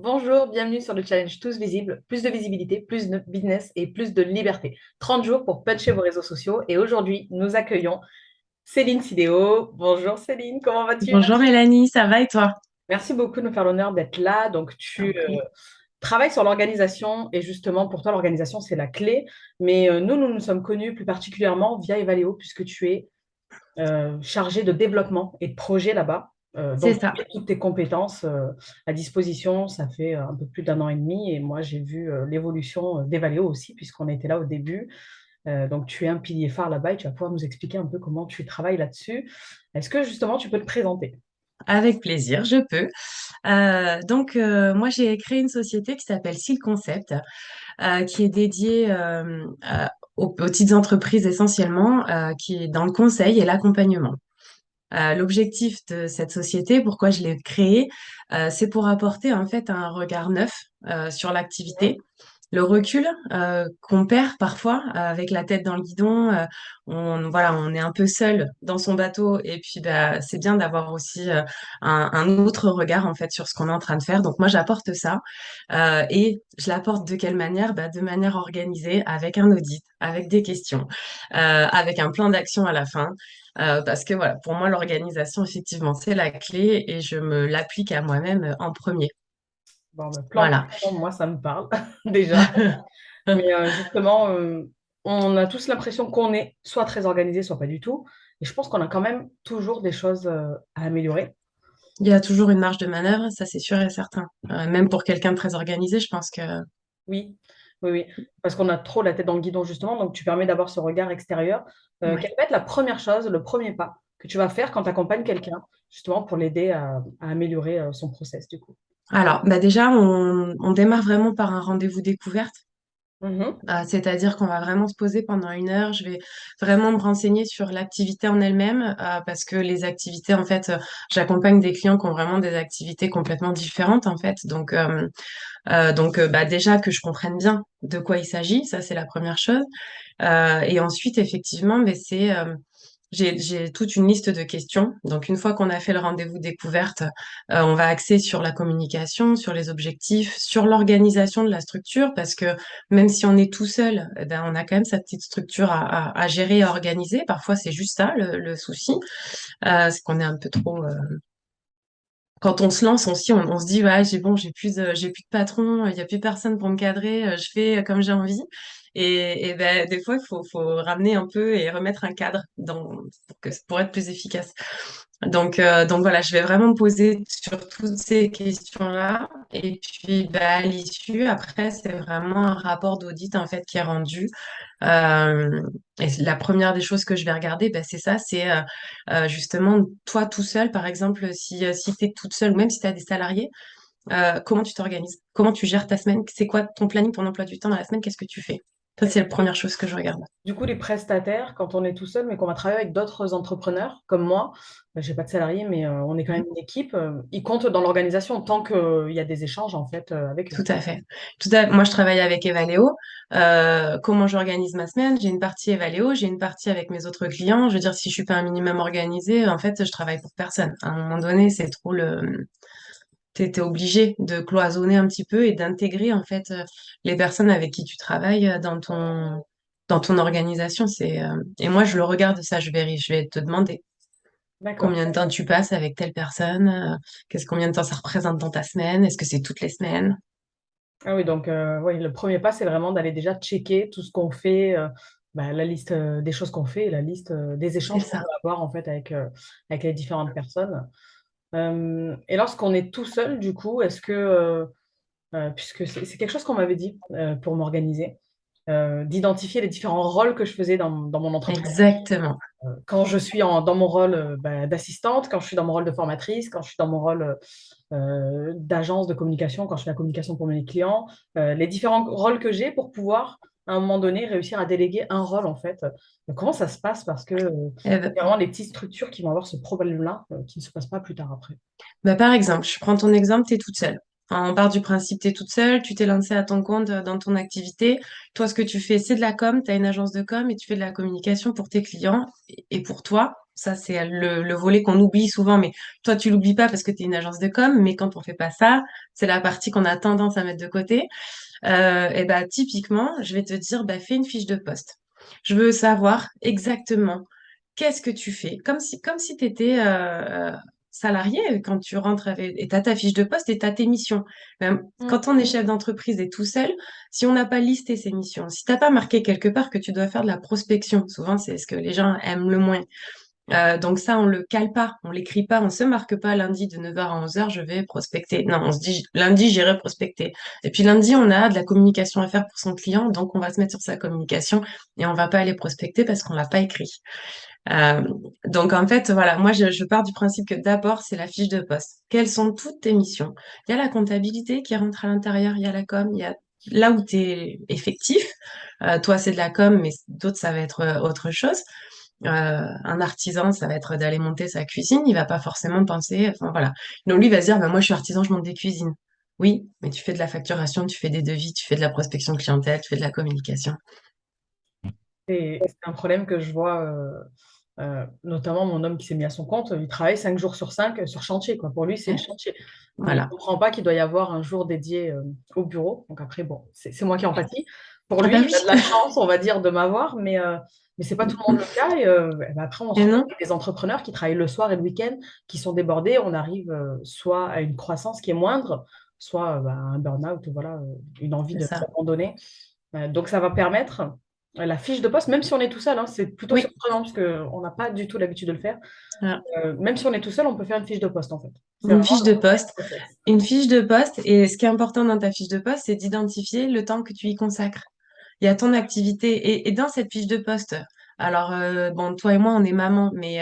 Bonjour, bienvenue sur le challenge Tous Visibles. Plus de visibilité, plus de business et plus de liberté. 30 jours pour puncher vos réseaux sociaux. Et aujourd'hui, nous accueillons Céline Sidéo. Bonjour Céline, comment vas-tu? Bonjour Mélanie, ça va et toi? Merci beaucoup de me faire l'honneur d'être là. Donc, T'en tu prie. travailles sur l'organisation et justement, pour toi, l'organisation, c'est la clé. Mais nous nous sommes connus plus particulièrement via Evaleo puisque tu es chargé de développement et de projet là-bas. C'est Donc, tu ça. mets toutes tes compétences à disposition. Ça fait un peu plus d'un an et demi et moi, j'ai vu l'évolution d'Evaleo aussi, puisqu'on était là au début. Donc, tu es un pilier phare là-bas et tu vas pouvoir nous expliquer un peu comment tu travailles là-dessus. Est-ce que justement, tu peux te présenter? Avec plaisir, je peux. Moi, j'ai créé une société qui s'appelle Seal Concept, qui est dédiée aux petites entreprises essentiellement, qui est dans le conseil et l'accompagnement. L'objectif de cette société, pourquoi je l'ai créée, c'est pour apporter en fait un regard neuf sur l'activité. Le recul qu'on perd parfois avec la tête dans le guidon, voilà, on est un peu seul dans son bateau et puis bah, c'est bien d'avoir aussi un autre regard en fait sur ce qu'on est en train de faire. Donc moi j'apporte ça et je l'apporte de quelle manière? Bah, de manière organisée, avec un audit, avec des questions, avec un plan d'action à la fin. Parce que voilà, pour moi l'organisation effectivement c'est la clé et je me l'applique à moi-même en premier. Bon, ben, plan Voilà. d'action, moi, ça me parle déjà. Mais justement, on a tous l'impression qu'on est soit très organisé, soit pas du tout. Et je pense qu'on a quand même toujours des choses à améliorer. Il y a toujours une marge de manœuvre, ça c'est sûr et certain. Même pour quelqu'un de très organisé, je pense que Oui, oui, oui. Parce qu'on a trop la tête dans le guidon, justement. Donc, tu permets d'avoir ce regard extérieur. ouais. Quelle va être la première chose, le premier pas que tu vas faire quand tu accompagnes quelqu'un, justement, pour l'aider à améliorer son process, du coup? Alors, bah déjà, on démarre vraiment par un rendez-vous découverte. Mhm. C'est-à-dire qu'on va vraiment se poser pendant 1 heure. Je vais vraiment me renseigner sur l'activité en elle-même, parce que les activités, en fait, j'accompagne des clients qui ont vraiment des activités complètement différentes, en fait. Bah, déjà que je comprenne bien de quoi il s'agit, ça c'est la première chose. Et ensuite, effectivement, mais j'ai toute une liste de questions. Donc, une fois qu'on a fait le rendez-vous découverte, on va axer sur la communication, sur les objectifs, sur l'organisation de la structure, parce que même si on est tout seul, eh ben, on a quand même sa petite structure à gérer et à organiser. Parfois, c'est juste ça le souci, c'est qu'on est un peu trop. Quand on se lance aussi, on se dit, ouais, j'ai plus de patron, il n'y a plus personne pour me cadrer, je fais comme j'ai envie. Et ben, des fois, faut ramener un peu et remettre un cadre pour être plus efficace. Donc voilà, je vais vraiment me poser sur toutes ces questions-là. Et puis, bah, à l'issue, après, c'est vraiment un rapport d'audit, en fait, qui est rendu. Euh, et la première des choses que je vais regarder, bah, c'est ça, c'est justement toi tout seul, par exemple, si tu es toute seule ou même si tu as des salariés, comment tu t'organises? Comment tu gères ta semaine? C'est quoi ton planning, ton emploi du temps dans la semaine? Qu'est-ce que tu fais? Ça, c'est la première chose que je regarde. Du coup, les prestataires, quand on est tout seul, mais qu'on va travailler avec d'autres entrepreneurs comme moi, je n'ai pas de salariés, mais on est quand même une équipe, ils comptent dans l'organisation tant qu'il y a des échanges en fait avec eux. Tout à fait. Moi, je travaille avec Evaleo. Comment j'organise ma semaine? J'ai une partie Evaleo, j'ai une partie avec mes autres clients. Je veux dire, si je suis pas un minimum organisé, en fait, je travaille pour personne. À un moment donné, c'est trop le. T'es obligé de cloisonner un petit peu et d'intégrer en fait les personnes avec qui tu travailles dans ton organisation. Et moi, je le regarde ça. Je vais te demander D'accord. combien de temps tu passes avec telle personne, combien de temps ça représente dans ta semaine? Est-ce que c'est toutes les semaines? Ah oui, donc oui, le premier pas, c'est vraiment d'aller déjà checker tout ce qu'on fait, la liste des choses qu'on fait et la liste des C'est échanges qu'on ça. peut avoir en fait avec les différentes personnes. Et lorsqu'on est tout seul, du coup, est-ce que, puisque c'est quelque chose qu'on m'avait dit pour m'organiser, d'identifier les différents rôles que je faisais dans mon entreprise. Exactement. Quand je suis dans mon rôle d'assistante, quand je suis dans mon rôle de formatrice, quand je suis dans mon rôle d'agence de communication, quand je fais la communication pour mes clients, les différents rôles que j'ai pour pouvoir, à un moment donné, réussir à déléguer un rôle, en fait. Comment ça se passe? Parce que Eh ben, c'est vraiment les petites structures qui vont avoir ce problème-là, qui ne se passe pas plus tard après. bah, par exemple, je prends ton exemple, tu es toute seule. Enfin, on part du principe, tu es toute seule, tu t'es lancée à ton compte dans ton activité. Toi, ce que tu fais, c'est de la com, tu as une agence de com et tu fais de la communication pour tes clients et pour toi. Ça, c'est le volet qu'on oublie souvent, mais toi, tu l'oublies pas parce que tu es une agence de com, mais quand on fait pas ça, c'est la partie qu'on a tendance à mettre de côté. Et bah, typiquement, je vais te dire, bah, fais une fiche de poste. Je veux savoir exactement qu'est-ce que tu fais, comme si tu étais salarié quand tu rentres et tu as ta fiche de poste et tu as tes missions. Même Mm. quand on est chef d'entreprise et tout seul, si on n'a pas listé ses missions, si t'as pas marqué quelque part que tu dois faire de la prospection, souvent c'est ce que les gens aiment le moins. Donc ça, on le cale pas, on l'écrit pas, on se marque pas lundi de 9h à 11h, je vais prospecter. Non, on se dit lundi, j'irai prospecter. Et puis lundi, on a de la communication à faire pour son client, donc on va se mettre sur sa communication et on va pas aller prospecter parce qu'on l'a pas écrit. Euh, donc en fait, voilà, moi je pars du principe que d'abord, c'est la fiche de poste. Quelles sont toutes tes missions? Il y a la comptabilité qui rentre à l'intérieur, il y a la com, il y a là où tu es effectif. Toi, c'est de la com, mais d'autres, ça va être autre chose. Un artisan, ça va être d'aller monter sa cuisine, il va pas forcément penser, enfin voilà. Donc lui il va se dire, bah, moi je suis artisan, je monte des cuisines. Oui, mais tu fais de la facturation, tu fais des devis, tu fais de la prospection clientèle, tu fais de la communication. C'est un problème que je vois, notamment mon homme qui s'est mis à son compte, il travaille 5 jours sur 5 sur chantier, quoi. Pour lui, c'est le Hein. chantier. Il ne Voilà. comprend pas qu'il doit y avoir un jour dédié au bureau. Donc après, bon, c'est moi qui en pâtis. Pour Ah lui, bah il oui. a de la chance, on va dire, de m'avoir, mais ce n'est pas tout le monde le cas. Et, ben après, on se Et retrouve non, avec des entrepreneurs qui travaillent le soir et le week-end, qui sont débordés. On arrive soit à une croissance qui est moindre, soit à un burn-out, voilà, une envie c'est ça. d'abandonner. Donc, ça va permettre la fiche de poste, même si on est tout seul, hein, c'est plutôt Oui. surprenant parce qu'on n'a pas du tout l'habitude de le faire. Voilà. Même si on est tout seul, on peut faire une fiche de poste en fait. C'est Une vraiment fiche de poste. le process. Une fiche de poste. Et ce qui est important dans ta fiche de poste, c'est d'identifier le temps que tu y consacres. Il y a ton activité. Et dans cette fiche de poste, alors, bon, toi et moi, on est maman, mais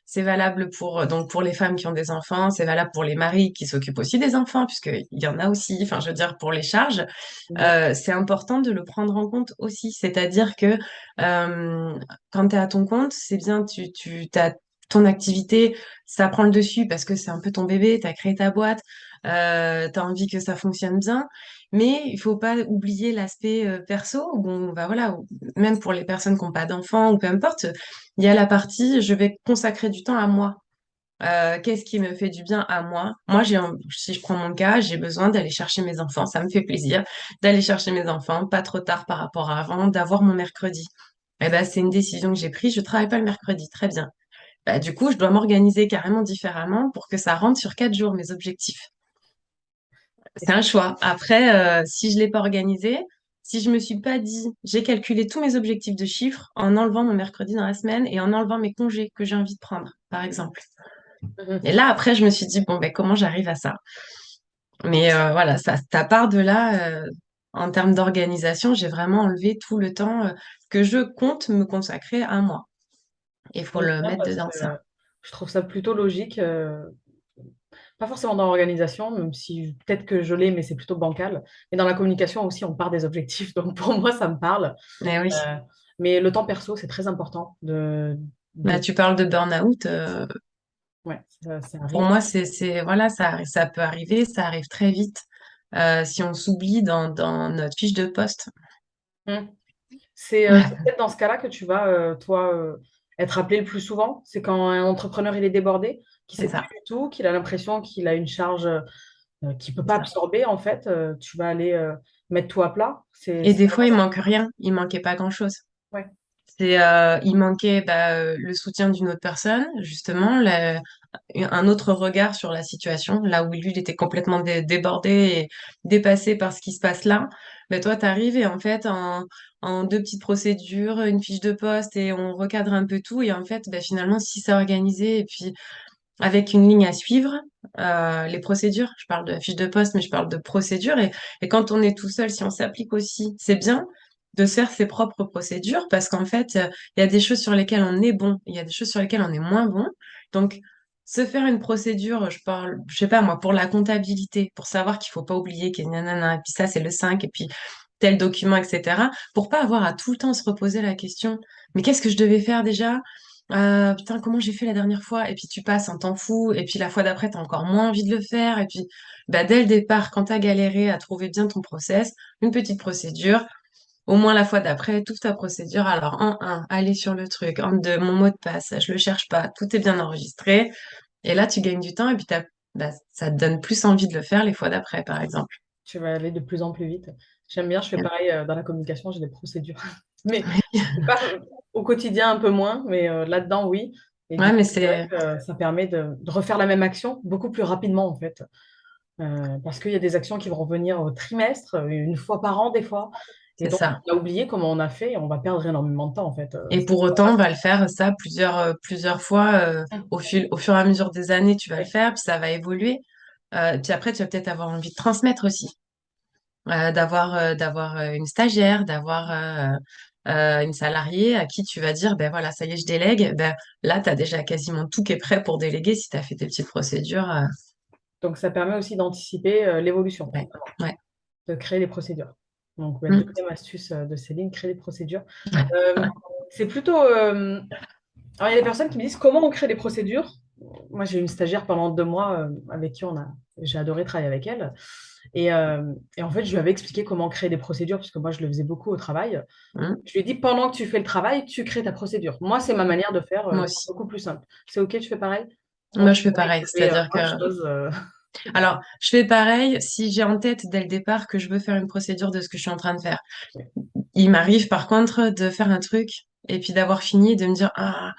c'est valable donc pour les femmes qui ont des enfants, c'est valable pour les maris qui s'occupent aussi des enfants, puisqu'il y en a aussi, enfin, je veux dire, pour les charges, Mhm. c'est important de le prendre en compte aussi. C'est-à-dire que euh, quand tu es à ton compte, c'est bien, tu as ton activité, ça prend le dessus parce que c'est un peu ton bébé, tu as créé ta boîte, tu as envie que ça fonctionne bien. Mais il faut pas oublier l'aspect perso, où voilà, même pour les personnes qui n'ont pas d'enfants ou peu importe, il y a la partie je vais consacrer du temps à moi. Qu'est-ce qui me fait du bien à moi? Moi, si je prends mon cas, j'ai besoin d'aller chercher mes enfants. Ça me fait plaisir d'aller chercher mes enfants, pas trop tard par rapport à avant, d'avoir mon mercredi. Eh ben, c'est une décision que j'ai prise. Je travaille pas le mercredi. Très bien. Bah, du coup, je dois m'organiser carrément différemment pour que ça rentre sur 4 jours, mes objectifs. Et C'est un choix. Après, si je l'ai pas organisé, si je me suis pas dit, j'ai calculé tous mes objectifs de chiffres en enlevant mon mercredi dans la semaine et en enlevant mes congés que j'ai envie de prendre, par exemple. Mhm. Et là, après, je me suis dit, bon, ben, comment j'arrive à ça? Mais voilà, ça part de là. En termes d'organisation, j'ai vraiment enlevé tout le temps que je compte me consacrer à moi. Et il faut Donc, le bien, mettre parce dedans, que ça. je trouve ça plutôt logique. Pas forcément dans l'organisation, même si peut-être que je l'ai, mais c'est plutôt bancal. Et dans la communication aussi, on part des objectifs. Donc pour moi, ça me parle. Mais oui. Euh, mais le temps perso, c'est très important Bah, tu parles de burn-out. Ouais, ça Pour arrive. moi, voilà, ça peut arriver, ça arrive très vite si on s'oublie dans notre fiche de poste. Hmm. C'est peut-être dans ce cas-là que tu vas, toi, être appelé le plus souvent. C'est quand un entrepreneur il est débordé, qui C'est sait plus ça, du tout, qu'il a l'impression qu'il a une charge qu'il peut c'est pas ça. absorber, en fait. Tu vas aller mettre tout à plat. Et des fois, Vraiment il ça. manque rien, il manquait pas grand-chose. Ouais. Il manquait le soutien d'une autre personne, justement, un autre regard sur la situation, là où lui, il était complètement débordé et dépassé par ce qui se passe là. Ben, toi, tu arrives et en fait, en deux petites procédures, une fiche de poste et on recadre un peu tout. Et en fait, ben, finalement, si c'est organisé et puis avec une ligne à suivre, les procédures, je parle de la fiche de poste, mais je parle de procédures. Et quand on est tout seul, si on s'applique aussi, c'est bien de se faire ses propres procédures parce qu'en fait, il y a des choses sur lesquelles on est bon, il y a des choses sur lesquelles on est moins bon. Donc, se faire une procédure, je parle, je sais pas moi, pour la comptabilité, pour savoir qu'il faut pas oublier qu'il y a nanana, et puis ça, c'est le 5 et puis tel document, etc. Pour pas avoir à tout le temps se reposer la question, mais qu'est-ce que je devais faire déjà? Putain, comment j'ai fait la dernière fois? Et puis tu passes un temps fou, et puis la fois d'après, t'as encore moins envie de le faire. Et puis, bah, dès le départ, quand t'as galéré à trouver bien ton process, une petite procédure, au moins la fois d'après, toute ta procédure. Alors, en un, aller sur le truc. En deux, mon mot de passe, je le cherche pas. Tout est bien enregistré. Et là, tu gagnes du temps et puis bah, ça te donne plus envie de le faire les fois d'après, par exemple. Tu vas aller de plus en plus vite. J'aime bien, je fais pareil dans la communication, j'ai des procédures. Mais pas, au quotidien, un peu moins, mais là-dedans, oui. Et du Ouais, coup, mais c'est vrai c'est que ça permet de refaire la même action beaucoup plus rapidement, en fait. Parce qu'il y a des actions qui vont revenir au trimestre, une fois par an, des fois. Et c'est donc, ça. on a oublié comment on a fait et on va perdre énormément de temps, en fait. Et pour autant, on va le faire ça plusieurs fois au fur et à mesure des années, tu vas le Ouais. faire, puis ça va évoluer. Puis après, tu vas peut-être avoir envie de transmettre aussi, d'avoir une stagiaire, d'avoir une salariée à qui tu vas dire, ben voilà, ça y est, je délègue. Ben, là, tu as déjà quasiment tout qui est prêt pour déléguer si tu as fait tes petites procédures. Donc, ça permet aussi d'anticiper l'évolution, Ouais, finalement, ouais. de créer des procédures. Donc, Mm. deuxième astuce de Céline, créer des procédures. Euh, c'est plutôt. Alors, il y a des personnes qui me disent comment on crée des procédures. Moi, j'ai eu une stagiaire pendant 2 mois avec qui j'ai adoré travailler avec elle. Et en fait, je lui avais expliqué comment créer des procédures, parce que moi, je le faisais beaucoup au travail. Mm. Je lui ai dit, pendant que tu fais le travail, tu crées ta procédure. Moi, c'est ma manière de faire, Moi c'est aussi. beaucoup plus simple. C'est OK, tu fais pareil? Moi, Moi, je je fais fais pareil, pareil. je fais C'est-à-dire que plein de choses. alors, je fais pareil si j'ai en tête dès le départ que je veux faire une procédure de ce que je suis en train de faire. Il m'arrive par contre de faire un truc et puis d'avoir fini et de me dire, ah,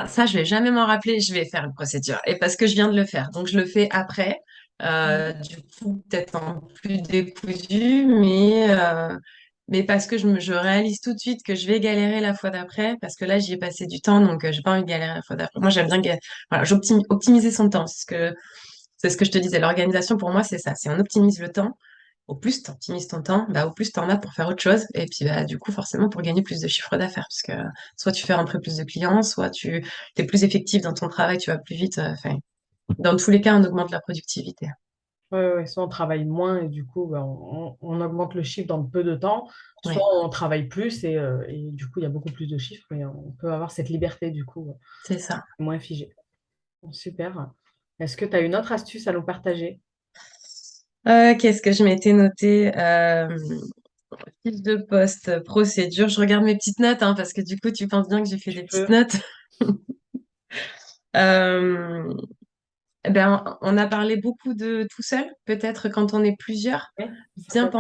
ça, je vais jamais m'en rappeler, je vais faire une procédure. Et parce que je viens de le faire. Donc, je le fais après. Du coup, peut-être en plus décousu, mais parce que je réalise tout de suite que je vais galérer la fois d'après, parce que là, j'y ai passé du temps, donc j'ai pas envie de galérer la fois d'après. Moi, j'aime bien voilà, optimiser son temps. C'est ce que je te disais. L'organisation, pour moi, c'est ça. C'est on optimise le temps. Au plus tu optimises ton temps, bah, au plus tu en as pour faire autre chose. Et puis, bah, du coup, forcément, pour gagner plus de chiffre d'affaires. Parce que soit tu fais rentrer plus de clients, soit tu es plus effectif dans ton travail, tu vas plus vite. Enfin, dans tous les cas, on augmente la productivité. Ouais, ouais, soit on travaille moins et du coup, ben, on augmente le chiffre dans peu de temps, soit Ouais, on travaille plus et du coup, il y a beaucoup plus de chiffres et on peut avoir cette liberté du coup, c'est ça. moins figée. Bon, super. Est-ce que tu as une autre astuce à nous partager? Qu'est-ce que je m'étais noté? Fiche de poste, procédure. Je regarde mes petites notes, hein, parce que du coup, tu penses bien que j'ai fait Tu des petites peux. notes. Euh, Eh ben, on a parlé beaucoup de tout seul, peut-être quand on est plusieurs. Oui, c'est quoi?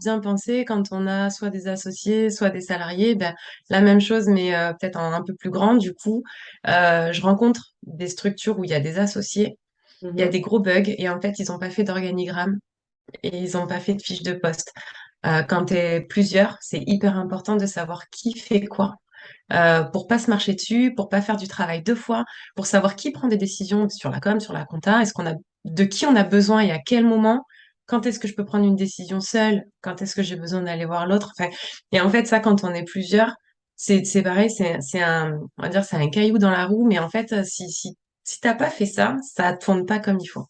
Bien penser quand on a soit des associés, soit des salariés, ben, la même chose, mais peut-être un peu plus grand. Du coup, je rencontre des structures où il y a des associés, il y a Mhm. des gros bugs, et en fait, ils n'ont pas fait d'organigramme et ils n'ont pas fait de fiche de poste. Quand tu es plusieurs, c'est hyper important de savoir qui fait quoi pour pas se marcher dessus, pour pas faire du travail deux fois, pour savoir qui prend des décisions sur la com, sur la compta, de qui on a besoin et à quel moment, quand est-ce que je peux prendre une décision seule, quand est-ce que j'ai besoin d'aller voir l'autre. Enfin, et en fait, ça, quand on est plusieurs, c'est pareil, on va dire, c'est un caillou dans la roue, mais en fait, si t'as pas fait ça, ça tourne pas comme il faut.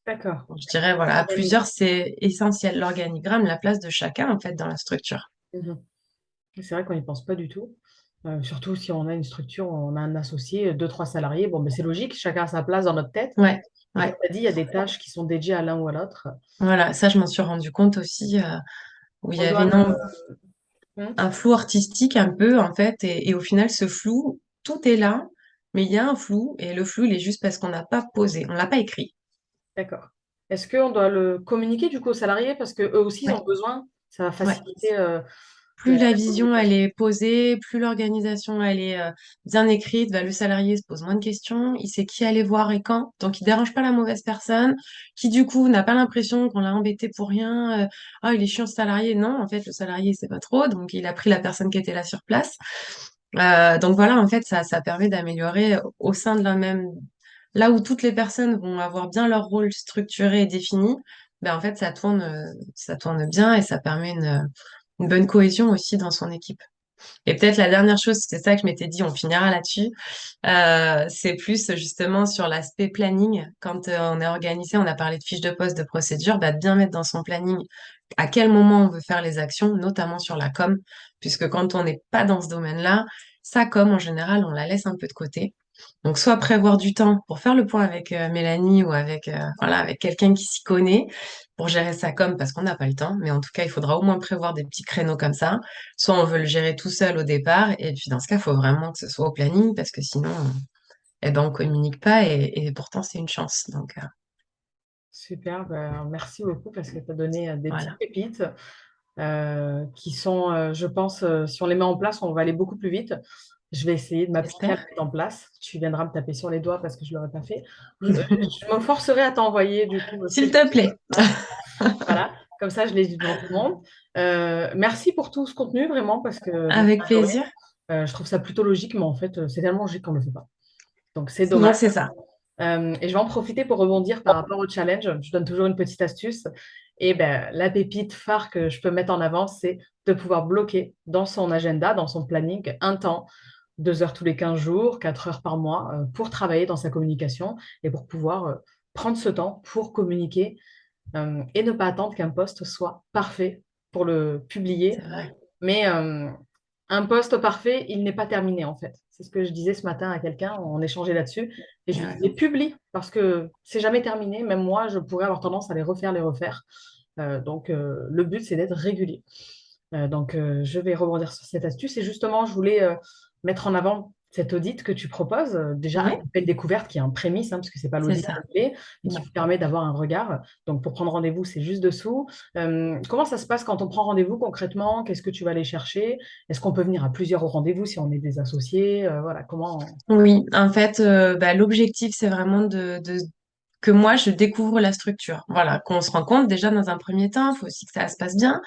D'accord. Je dirais, voilà, à plusieurs, c'est essentiel, l'organigramme, la place de chacun, en fait, dans la structure. Mhm. C'est vrai qu'on n'y pense pas du tout. Surtout si on a une structure, on a un associé, deux, trois salariés. Bon, ben, c'est logique, chacun a sa place dans notre tête. Ouais, Et comme ouais. tu as dit, il y a des tâches qui sont dédiées à l'un ou à l'autre. Voilà, ça, je m'en suis rendu compte aussi, où il y On avait doit Hmm. un flou artistique un peu, en fait, et au final, ce flou, tout est là, mais il y a un flou, et le flou, il est juste parce qu'on n'a pas posé, on l'a pas écrit. D'accord. Est-ce qu'on doit le communiquer du coup aux salariés parce qu'eux aussi, ils Ouais, ont besoin, ça va ouais. faciliter Plus la la vision, elle communication. est posée, plus l'organisation, elle est bien écrite, bah, le salarié se pose moins de questions, il sait qui aller voir et quand, donc il dérange pas la mauvaise personne, qui du coup n'a pas l'impression qu'on l'a embêté pour rien, ah, il est chiant ce salarié, non, en fait, le salarié, il sait pas trop, donc il a pris la personne qui était là sur place. Donc voilà, en fait, ça permet d'améliorer au sein de la même... Là où toutes les personnes vont avoir bien leur rôle structuré et défini, ben en fait, ça tourne bien et ça permet une bonne cohésion aussi dans son équipe. Et peut-être la dernière chose, c'est ça que je m'étais dit, on finira là-dessus, c'est plus justement sur l'aspect planning. Quand on est organisé, on a parlé de fiche de poste, de procédure, bah, de bien mettre dans son planning à quel moment on veut faire les actions, notamment sur la com, puisque quand on n'est pas dans ce domaine-là, sa com, en général, on la laisse un peu de côté. Donc, soit prévoir du temps pour faire le point avec Mélanie ou avec, voilà, avec quelqu'un qui s'y connaît pour gérer ça comme, parce qu'on n'a pas le temps, mais en tout cas, il faudra au moins prévoir des petits créneaux comme ça. Soit on veut le gérer tout seul au départ, et puis dans ce cas, il faut vraiment que ce soit au planning, parce que sinon, eh ben, on communique pas, et pourtant, c'est une chance. Donc, Super, ben, merci beaucoup parce que tu as donné des petites voilà, pépites qui sont, je pense, si on les met en place, on va aller beaucoup plus vite. Je vais essayer de m'appliquer à le j'espère. mettre en place. Tu viendras me taper sur les doigts parce que je ne l'aurais pas fait. Je me forcerai à t'envoyer du coup ce que S'il j'ai te mis plaît. en place. Voilà, comme ça je les dis devant tout le monde. Merci pour tout ce contenu vraiment parce que j'ai Avec adoré. plaisir. Je trouve ça plutôt logique, mais en fait, c'est tellement logique qu'on ne le fait pas. Donc c'est Souvent, dommage. c'est ça. Et je vais en profiter pour rebondir par rapport au challenge. Je donne toujours une petite astuce. Et ben, la pépite phare que je peux mettre en avant, c'est de pouvoir bloquer dans son agenda, dans son planning, un temps, 2 heures tous les 15 jours, 4 heures par mois, pour travailler dans sa communication et pour pouvoir prendre ce temps pour communiquer et ne pas attendre qu'un poste soit parfait pour le C'est publier. vrai. Mais un poste parfait, il n'est pas terminé en fait. C'est ce que je disais ce matin à quelqu'un, on échangeait là-dessus. Et je lui Ouais, disais, publie, parce que c'est jamais terminé. Même moi, je pourrais avoir tendance à les refaire. Donc, le but, c'est d'être régulier. Je vais rebondir sur cette astuce. Et justement, je voulais mettre en avant cet audit que tu proposes. Déjà, un ouais, appel découverte qui est un prémisse, hein, parce que ce n'est pas c'est l'audit ça. complet, et qui Non. vous permet d'avoir un regard. Donc, pour prendre rendez-vous, c'est juste dessous. Comment ça se passe quand on prend rendez-vous concrètement? Qu'est-ce que tu vas aller chercher? Est-ce qu'on peut venir à plusieurs au rendez-vous si on est des associés? Voilà, comment... Oui, en fait, bah, l'objectif, c'est vraiment que moi, je découvre la structure. Voilà, qu'on se rend compte déjà dans un premier temps, il faut aussi que ça se passe bien,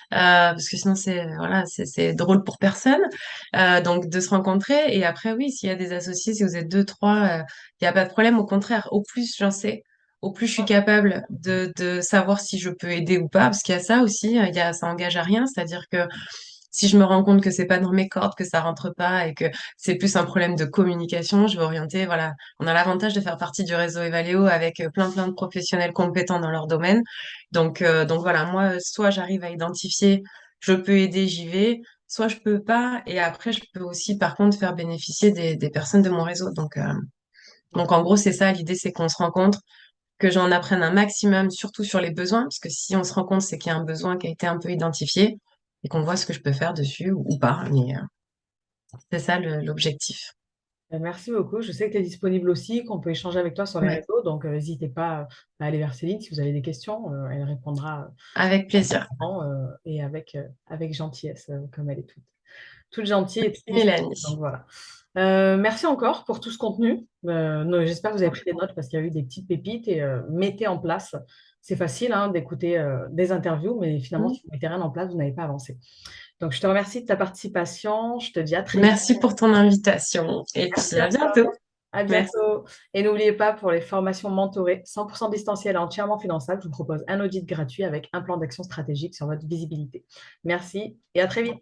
parce que sinon, voilà, c'est drôle pour personne. Donc, de se rencontrer. Et après, oui, s'il y a des associés, si vous êtes deux, trois, il n'y a pas de problème. Au contraire, au plus j'en sais, au plus je suis capable de savoir si je peux aider ou pas, parce qu'il y a ça aussi, ça engage à rien, c'est-à-dire que si je me rends compte que c'est pas dans mes cordes, que ça rentre pas et que c'est plus un problème de communication, je vais orienter, voilà. On a l'avantage de faire partie du réseau Evaleo avec plein de professionnels compétents dans leur domaine. Donc voilà, moi, soit j'arrive à identifier, je peux aider, j'y vais, soit je peux pas. Et après, je peux aussi, par contre, faire bénéficier des personnes de mon réseau. Donc en gros, c'est ça, l'idée, c'est qu'on se rencontre, que j'en apprenne un maximum, surtout sur les besoins, parce que si on se rend compte, c'est qu'il y a un besoin qui a été un peu identifié et qu'on voit ce que je peux faire dessus ou pas. Mais c'est ça l'objectif. Merci beaucoup. Je sais que tu es disponible aussi, qu'on peut échanger avec toi sur les Ouais, réseaux. Donc, n'hésitez pas à aller vers Céline si vous avez des questions. Elle répondra avec plaisir. et avec gentillesse, comme elle est toute gentille et toute disponible. Mélanie. Donc, voilà. Merci encore pour tout ce contenu. J'espère que vous avez pris des notes parce qu'il y a eu des petites pépites et mettez en place. C'est facile hein, d'écouter des interviews, mais finalement, si vous ne mettez rien en place, vous n'avez pas avancé. Donc, je te remercie de ta participation. Je te dis à très vite. Merci pour ton invitation et puis Merci à à toi. bientôt. À Merci. bientôt. Et n'oubliez pas, pour les formations mentorées 100% distancielles et entièrement finançables, je vous propose un audit gratuit avec un plan d'action stratégique sur votre visibilité. Merci et à très vite.